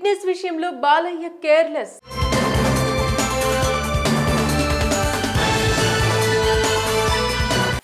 Fitness విషయంలో Balayya careless.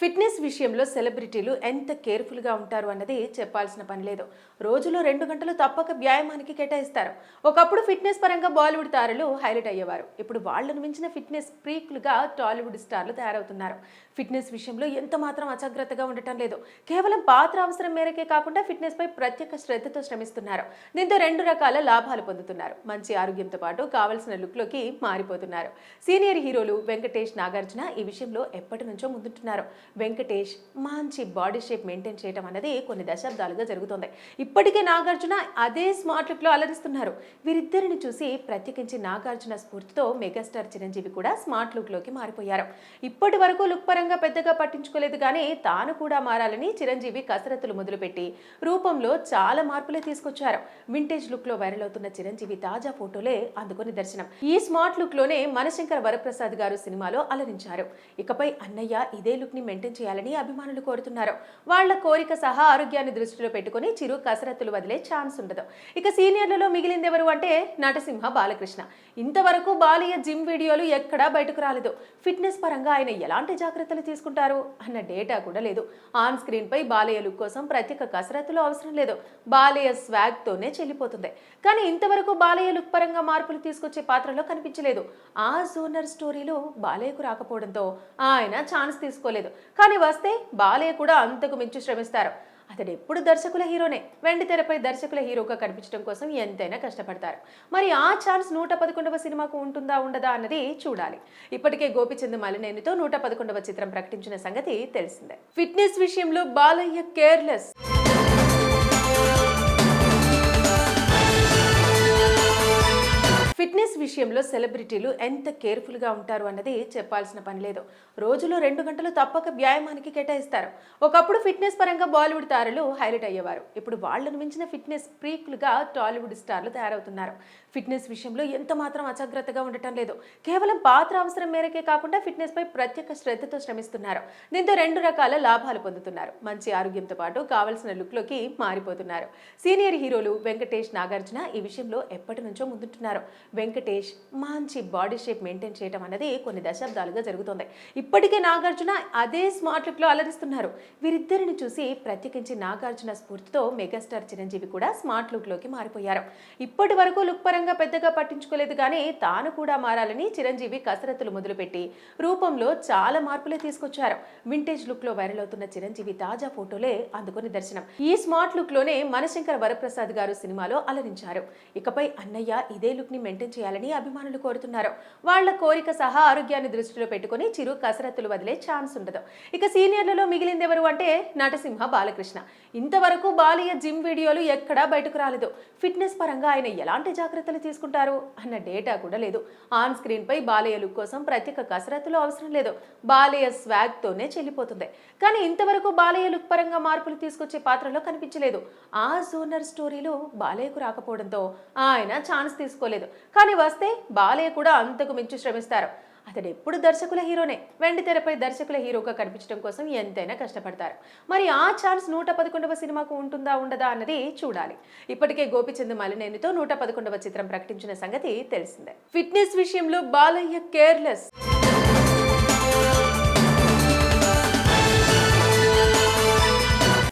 Fitness విషయంలో సెలబ్రిటీలు ఎంత కేర్ఫుల్గా ఉంటారు అన్నది చెప్పాల్సిన పని లేదు. రోజులో 2 గంటలు తప్పక వ్యాయామానికి కేటాయిస్తారు. ఒకప్పుడు ఫిట్నెస్ పరంగా బాలీవుడ్ తారలు హైలైట్ అయ్యేవారు. ఇప్పుడు వాళ్లను మించిన ఫిట్నెస్ ఫ్రీక్లుగా టాలీవుడ్ స్టార్లు తయారవుతున్నారు. ఫిట్నెస్ విషయంలో ఎంత మాత్రం అజాగ్రత్తగా ఉండటం లేదు. కేవలం పాత్ర అవసరం మేరకే కాకుండా ఫిట్నెస్ పై ప్రత్యేక శ్రద్ధతో శ్రమిస్తున్నారు. దీంతో 2 రకాల లాభాలు పొందుతున్నారు. మంచి ఆరోగ్యంతో పాటు కావలసిన లుక్లోకి మారిపోతున్నారు. సీనియర్ హీరోలు వెంకటేష్, నాగార్జున ఈ విషయంలో ఎప్పటి నుంచో ముందుంటున్నారు. వెంకటేష్ మంచి బాడీ షేప్ మెయింటైన్ చేయడం అనేది కొన్ని దశాబ్దాలుగా జరుగుతుంది. ఇప్పటికే నాగార్జున అదే స్మార్ట్ లుక్ లో అలరిస్తున్నారు. వీరిద్దరిని చూసి ప్రత్యేకించి నాగార్జున స్ఫూర్తితో మెగాస్టార్ చిరంజీవి కూడా స్మార్ట్ లుక్ లోకి మారిపోయారు. ఇప్పటి వరకు లుక్ పరంగా పెద్దగా పట్టించుకోలేదు, కానీ తాను కూడా మారాలని చిరంజీవి కసరత్తులు మొదలుపెట్టి రూపంలో చాలా మార్పులే తీసుకొచ్చారు. వింటేజ్ లుక్ లో వైరల్ అవుతున్న చిరంజీవి తాజా ఫోటోలే అందుకు నిదర్శనం. ఈ స్మార్ట్ లుక్ లోనే మనశంకర వరప్రసాద్ గారు సినిమాలో అలరించారు. ఇకపై అన్నయ్య ఇదే లుక్ ని మెయింటైన్ చేయాలని అభిమానులు కోరుతున్నారు. వాళ్ల కోరిక సహా ఆరోగ్యాన్ని దృష్టిలో పెట్టుకుని చిరు కసరత్తులు వదిలే ఛాన్స్ ఉండదు. ఇక సీనియర్లలో మిగిలిందెవరు అంటే నటసింహ బాలకృష్ణ. ఇంతవరకు బాలయ్య జిమ్ వీడియోలు ఎక్కడా బయటకు రాలేదు. ఫిట్నెస్ పరంగా ఆయన ఎలాంటి జాగ్రత్తలు తీసుకుంటారు అన్న డేటా కూడా లేదు. ఆన్ స్క్రీన్ పై బాలయ్య లుక్ కోసం ప్రత్యేక కసరత్తులు అవసరం లేదు. బాలయ్య స్వాగ్ తోనే చెల్లిపోతుంది. కానీ ఇంతవరకు బాలయ్య లుక్ పరంగా మార్పులు తీసుకొచ్చే పాత్రలో కనిపించలేదు. ఆ జోనర్ స్టోరీలో బాలయ్యకు రాకపోవడంతో ఆయన ఛాన్స్ తీసుకోలేదు. కానీ వస్తే బాలయ్య కూడా అంతకు మించి శ్రమిస్తారు. అతడు ఎప్పుడు దర్శకుల హీరోనే. వెండి తెరపై దర్శకుల హీరోగా కనిపించడం కోసం ఎంతైనా కష్టపడతారు. మరి ఆ ఛాన్స్ 111వ సినిమాకు ఉంటుందా ఉండదా అన్నది చూడాలి. ఇప్పటికే గోపిచంద్ మలినేనితో 111వ చిత్రం ప్రకటించిన సంగతి తెలిసిందే. ఫిట్నెస్ విషయంలో బాలయ్య కేర్లెస్. ఫిట్నెస్ విషయంలో సెలబ్రిటీలు ఎంత కేర్ఫుల్గా ఉంటారు అన్నది చెప్పాల్సిన పని లేదు. రోజులో 2 గంటలు తప్పక వ్యాయామానికి కేటాయిస్తారు. ఒకప్పుడు ఫిట్నెస్ పరంగా బాలీవుడ్ తారలు హైలైట్ అయ్యేవారు. ఇప్పుడు వాళ్లను మించిన ఫిట్నెస్ ఫ్రీక్లుగా టాలీవుడ్ స్టార్లు తయారవుతున్నారు. ఫిట్నెస్ విషయంలో ఎంత మాత్రం అజాగ్రత్తగా ఉండటం లేదు. కేవలం పాత్ర అవసరం మేరకే కాకుండా ఫిట్నెస్ పై ప్రత్యేక శ్రద్ధతో శ్రమిస్తున్నారు. దీంతో 2 రకాల లాభాలు పొందుతున్నారు. మంచి ఆరోగ్యంతో పాటు కావలసిన లుక్లోకి మారిపోతున్నారు. సీనియర్ హీరోలు వెంకటేష్, నాగార్జున ఈ విషయంలో ఎప్పటి నుంచో ముందుంటున్నారు. వెంకటేష్ మంచి బాడీ షేప్ మెయింటైన్ చేయడం అనేది కొన్ని దశాబ్దాలుగా జరుగుతుంది. ఇప్పటికే నాగార్జున అదే స్మార్ట్ లుక్ లో అలరిస్తున్నారు. వీరిద్దరిని చూసి ప్రత్యేకించి నాగార్జున స్ఫూర్తితో మెగాస్టార్ చిరంజీవి కూడా స్మార్ట్ లుక్ లోకి మారిపోయారు. ఇప్పటి వరకు లుక్ పరంగా పెద్దగా పట్టించుకోలేదు, కానీ తాను కూడా మారాలని చిరంజీవి కసరత్తులు మొదలుపెట్టి రూపంలో చాలా మార్పులే తీసుకొచ్చారు. వింటేజ్ లుక్ లో వైరల్ అవుతున్న చిరంజీవి తాజా ఫోటోలే అందుకు నిదర్శనం. ఈ స్మార్ట్ లుక్ లోనే మనశంకర వరప్రసాద్ గారు సినిమాలో అలరించారు. ఇకపై అన్నయ్య ఇదే లుక్ ని మెయింటైన్ చేయాలని అభిమానులు కోరుతున్నారు. వాళ్ల కోరిక సహా ఆరోగ్యాన్ని దృష్టిలో పెట్టుకుని చిరు కసరత్తులు వదిలే ఛాన్స్ ఉండదు. ఇక సీనియర్లలో మిగిలిందెవరు అంటే నటసింహ బాలకృష్ణ. ఇంతవరకు బాలయ్య జిమ్ వీడియోలు ఎక్కడా బయటకు రాలేదు. ఫిట్నెస్ పరంగా ఆయన ఎలాంటి జాగ్రత్తలు తీసుకుంటారు అన్న డేటా కూడా లేదు. ఆన్ స్క్రీన్ పై బాలయ్య లుక్ కోసం ప్రత్యేక కసరత్తులు అవసరం లేదు. బాలయ్య స్వాగ్ తోనే చెల్లిపోతుంది. కానీ ఇంతవరకు బాలయ్య లుక్ పరంగా మార్పులు తీసుకొచ్చే పాత్రలో కనిపించలేదు. ఆ జోనర్ స్టోరీలో బాలయ్యకు రాకపోవడంతో ఆయన ఛాన్స్ తీసుకోలేదు. కానీ వస్తే బాలయ్య కూడా అంతకు మించి శ్రమిస్తారు. అతడు ఎప్పుడు దర్శకుల హీరోనే. వెండి తెరపై దర్శకుల హీరోగా కనిపించడం కోసం ఎంతైనా కష్టపడతారు. మరి ఆ ఛాన్స్ 111వ సినిమాకు ఉంటుందా ఉండదా అన్నది చూడాలి. ఇప్పటికే గోపిచంద్ మలినేనితో 111వ చిత్రం ప్రకటించిన సంగతి తెలిసిందే. ఫిట్నెస్ విషయంలో బాలయ్య కేర్లెస్.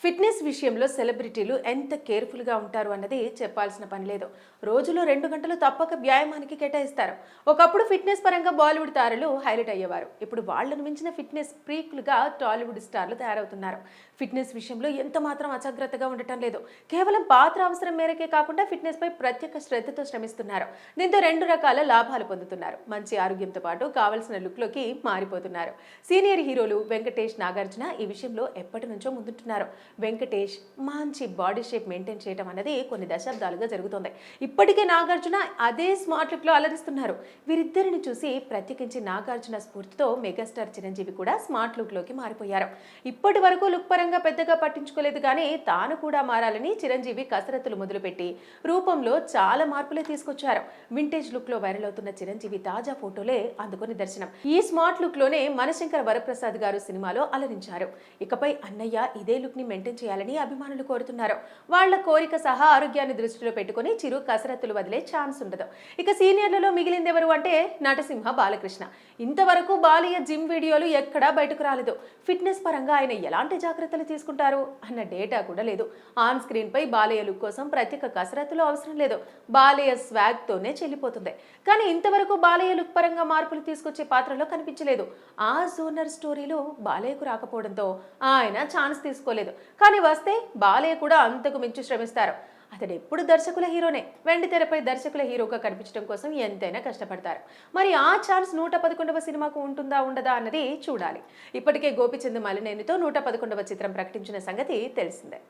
ఫిట్నెస్ విషయంలో సెలబ్రిటీలు ఎంత కేర్ఫుల్గా ఉంటారు అన్నది చెప్పాల్సిన పని లేదు. రోజులో 2 గంటలు తప్పక వ్యాయామానికి కేటాయిస్తారు. ఒకప్పుడు ఫిట్నెస్ పరంగా బాలీవుడ్ తారలు హైలైట్ అయ్యేవారు. ఇప్పుడు వాళ్లను మించిన ఫిట్నెస్ ఫ్రీక్లుగా టాలీవుడ్ స్టార్లు తయారవుతున్నారు. ఫిట్నెస్ విషయంలో ఎంత మాత్రం అజాగ్రత్తగా ఉండటం లేదు. కేవలం పాత్ర అవసరం మేరకే కాకుండా ఫిట్నెస్ పై ప్రత్యేక శ్రద్ధతో శ్రమిస్తున్నారు. దీంతో 2 రకాల లాభాలు పొందుతున్నారు. మంచి ఆరోగ్యంతో పాటు కావలసిన లుక్లోకి మారిపోతున్నారు. సీనియర్ హీరోలు వెంకటేష్, నాగార్జున ఈ విషయంలో ఎప్పటి నుంచో ముందుంటున్నారు. వెంకటేష్ మంచి బాడీ షేప్ మెయింటైన్ చేయడం అనేది కొన్ని దశాబ్దాలుగా జరుగుతుంది. ఇప్పటికే నాగార్జున అదే స్మార్ట్ లుక్ లో అలరిస్తున్నారు. వీరిద్దరిని చూసి ప్రత్యేకించి నాగార్జున స్ఫూర్తితో మెగాస్టార్ చిరంజీవి కూడా స్మార్ట్ లుక్ లోకి మారిపోయారు. ఇప్పటి వరకు లుక్ పరంగా పెద్దగా పట్టించుకోలేదు, కానీ తాను కూడా మారాలని చిరంజీవి కసరత్తులు మొదలుపెట్టి రూపంలో చాలా మార్పులే తీసుకొచ్చారు. వింటేజ్ లుక్ లో వైరల్ అవుతున్న చిరంజీవి తాజా ఫోటోలే అందుకు నిదర్శనం. ఈ స్మార్ట్ లుక్ లోనే మనశంకర వరప్రసాద్ గారు సినిమాలో అలరించారు. ఇకపై అన్నయ్య ఇదే లుక్ ని మెయింటైన్ మెయింటైన్ చేయాలని అభిమానులు కోరుతున్నారు. వాళ్ళ కోరిక సహా ఆరోగ్యాన్ని దృష్టిలో పెట్టుకుని చిరు కసరత్తులు వదిలే ఛాన్స్ ఉండదు. ఇక సీనియర్లలో మిగిలిందెవరు అంటే నటసింహ బాలకృష్ణ. ఇంతవరకు బాలయ్య జిమ్ వీడియోలు ఎక్కడా బయటకు రాలేదు. ఫిట్నెస్ పరంగా ఆయన ఎలాంటి జాగ్రత్తలు తీసుకుంటారు అన్న డేటా కూడా లేదు. ఆన్ స్క్రీన్ పై బాలయ్య లుక్ కోసం ప్రత్యేక కసరత్తులు అవసరం లేదు. బాలయ్య స్వాగ్ తోనే చెల్లిపోతుంది. కానీ ఇంతవరకు బాలయ్య లుక్ పరంగా మార్పులు తీసుకొచ్చే పాత్రలో కనిపించలేదు. ఆ జోనర్ స్టోరీలో బాలయ్యకు రాకపోవడంతో ఆయన ఛాన్స్ తీసుకోలేదు. కానీ వస్తే బాలయ్య కూడా అంతకు మించి శ్రమిస్తారు. అతడు ఎప్పుడు దర్శకుల హీరోనే. వెండి తెరపై దర్శకుల హీరోగా కనిపించడం కోసం ఎంతైనా కష్టపడతారు. మరి ఆ ఛాన్స్ 111వ సినిమాకు ఉంటుందా ఉండదా అన్నది చూడాలి. ఇప్పటికే గోపిచంద్ మలినేనితో 111వ చిత్రం ప్రకటించిన సంగతి తెలిసిందే.